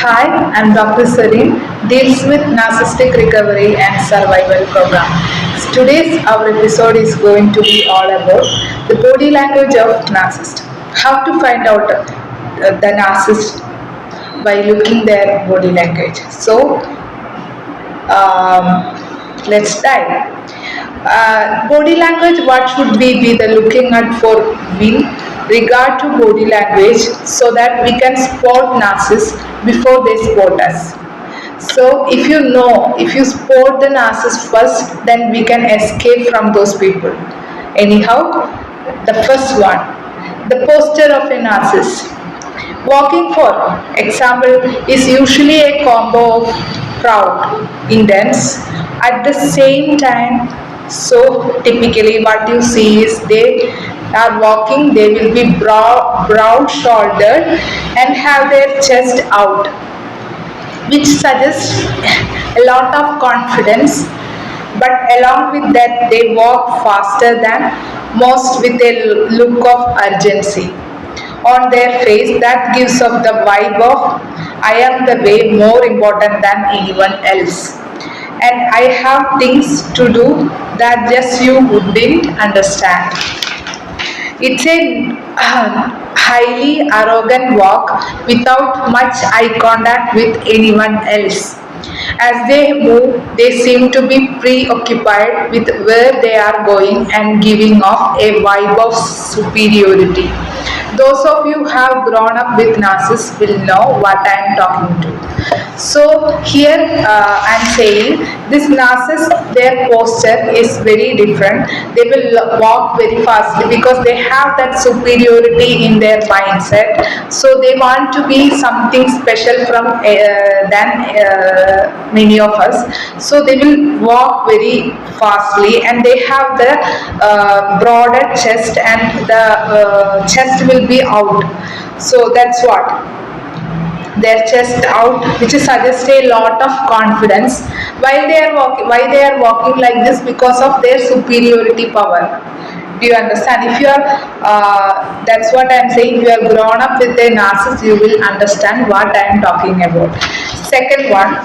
Hi, I'm Dr. Sarin, deals with narcissistic recovery and survival program. Today's our episode is going to be all about the body language of narcissist. How to find out the narcissist by looking their body language. Let's dive. Body language, what should we be the looking at for in regard to body language so that we can spot narcissists before they spot us. So if you spot the narcissist first, then we can escape from those people. Anyhow, the first one, the posture of a narcissist. Walking, for example, is usually a combo of proud, intense, at the same time. So typically what you see is they are walking, they will be broad shouldered and have their chest out, which suggests a lot of confidence, but along with that they walk faster than most with a look of urgency on their face that gives off the vibe of I am the way more important than anyone else and I have things to do that just you wouldn't understand. It's a highly arrogant walk without much eye contact with anyone else. As they move, they seem to be preoccupied with where they are going and giving off a vibe of superiority. Those of you who have grown up with narcissists will know what I am talking to. So here I am saying this narcissist, their posture is very different. They will walk very fastly because they have that superiority in their mindset. So they want to be something special from than many of us. So they will walk very fastly and they have the broader chest and the chest will be out. So that's what their chest out, which suggests a lot of confidence while they are walking. Why they are walking like this? Because of their superiority power. Do you understand? If you are that's what I am saying. If you are grown up with a narcissist, you will understand what I am talking about. Second one,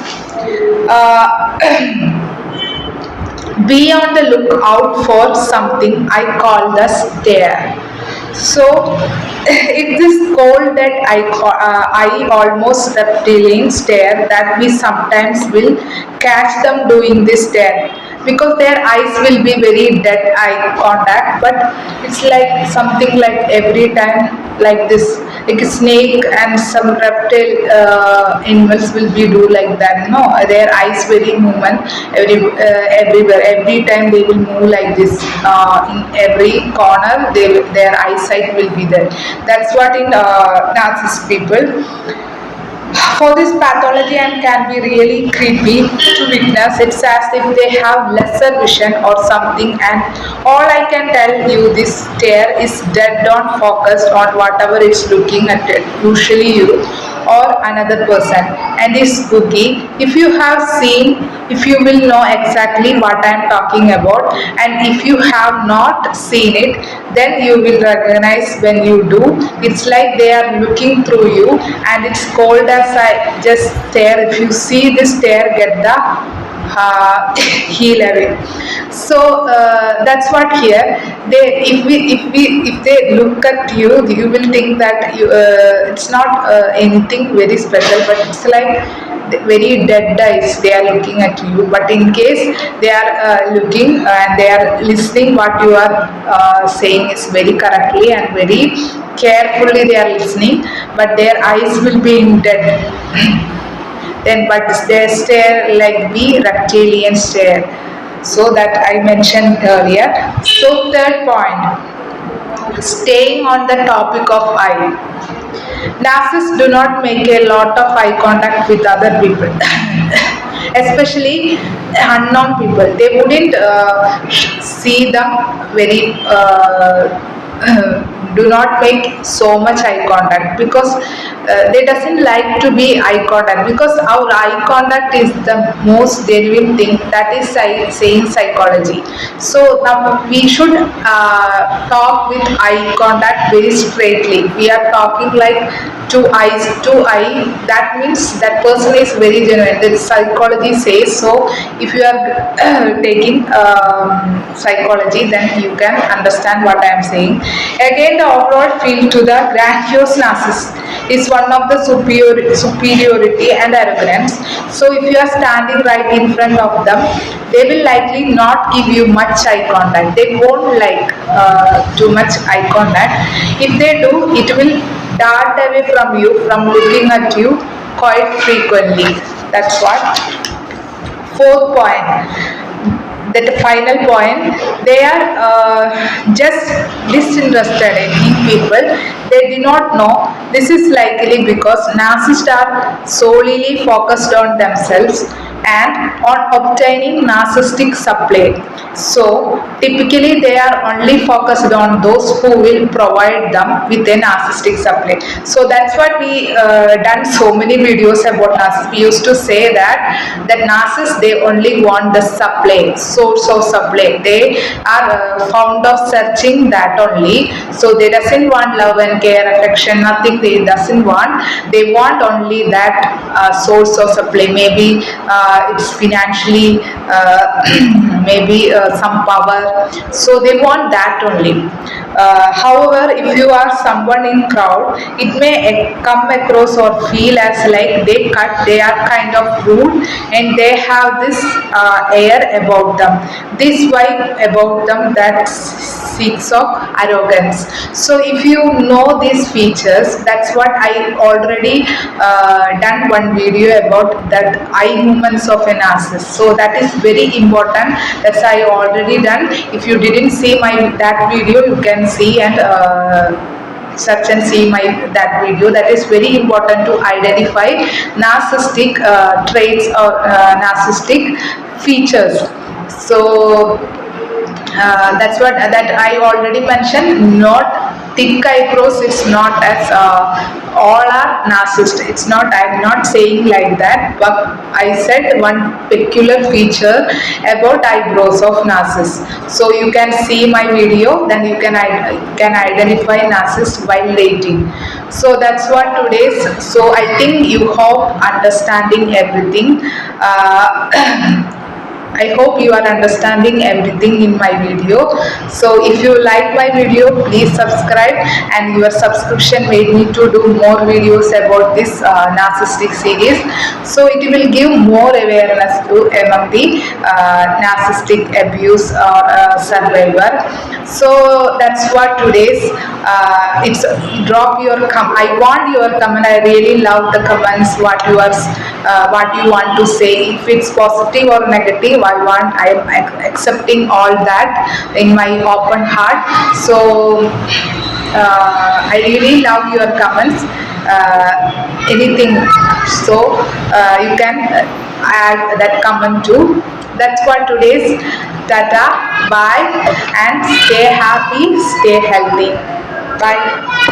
be on the lookout for something I call the stare. So it's this cold that I almost reptilian stare that we sometimes will catch them doing this stare because their eyes will be very dead eye contact, but it's like something like every time like this, like a snake and some reptile animals will be do like that. No, their eyes very movement everywhere. Every time they will move like this in every corner. Their eyesight will be there. That's what in narcissist people. For this pathology and can be really creepy to witness. It's as if they have lesser vision or something, and all I can tell you, this stare is dead on focused on whatever it's looking at it, usually you or another person, and is spooky. If you have seen, if you will know exactly what I am talking about, and if you have not seen it, then you will recognize when you do. It's like they are looking through you, and it's cold as I just stare. If you see this stare, get the heel away. So that's what here. If they look at you, you will think that it's not anything very special, but it's like very dead eyes they are looking at you. But in case they are looking and they are listening what you are saying is very correctly and very carefully they are listening, but their eyes will be in dead. Then but they stare like the reptilian stare, so that I mentioned earlier. So third point, staying on the topic of eye. Narcissists do not make a lot of eye contact with other people, especially unknown people. They wouldn't see them very do not make so much eye contact because they doesn't like to be eye contact, because our eye contact is the most genuine thing. That is saying psychology. So now we should talk with eye contact very straightly. We are talking like two eyes to eye. That means that person is very genuine. The psychology says so. If you are taking psychology, then you can understand what I am saying. Again, the overall feel to the grandiose narcissist is one of the superiority and arrogance. So if you are standing right in front of them, they will likely not give you much eye contact. They won't like too much eye contact. If they do, it will dart away from you, from looking at you quite frequently. That's what. Fourth point, that final point, they are just disinterested in people. They do not know. This is likely because narcissists are solely focused on themselves and on obtaining narcissistic supply. So typically they are only focused on those who will provide them with a narcissistic supply. So that's what we done so many videos about narcissists. We used to say that narcissists, they only want the supply, source of supply. They are fond of searching that only. So they doesn't want love and care, affection, nothing. They doesn't want. They want only that source of supply. Maybe it's financially, maybe some power. So they want that only. However, if you are someone in crowd, it may come across or feel as like they are kind of rude, and they have this air about them, this vibe about them that speaks of arrogance. So if you know these features, that's what I already done one video about that eye movements of a narcissist. So that is very important. That's I already done. If you didn't see that video, you can see and search and see that video. That is very important to identify narcissistic traits or narcissistic features. So that's what that I already mentioned. Not thick eyebrows, it's not as all are narcissist. It's not, I'm not saying like that, but I said one peculiar feature about eyebrows of narcissists. So you can see my video, then you can identify narcissist while dating. So that's what today's. So I think you hope understanding everything. I hope you are understanding everything in my video. So if you like my video, please subscribe, and your subscription made me to do more videos about this narcissistic series. So it will give more awareness to among the narcissistic abuse or survivor. So that's what today's. It's drop your I want your comment. I really love the comments. What you want to say. If it's positive or negative, I am accepting all that in my open heart. So I really love your comments. Anything. So you can add that comment too. That's what today's. Tata, bye, and stay happy, stay healthy. Bye.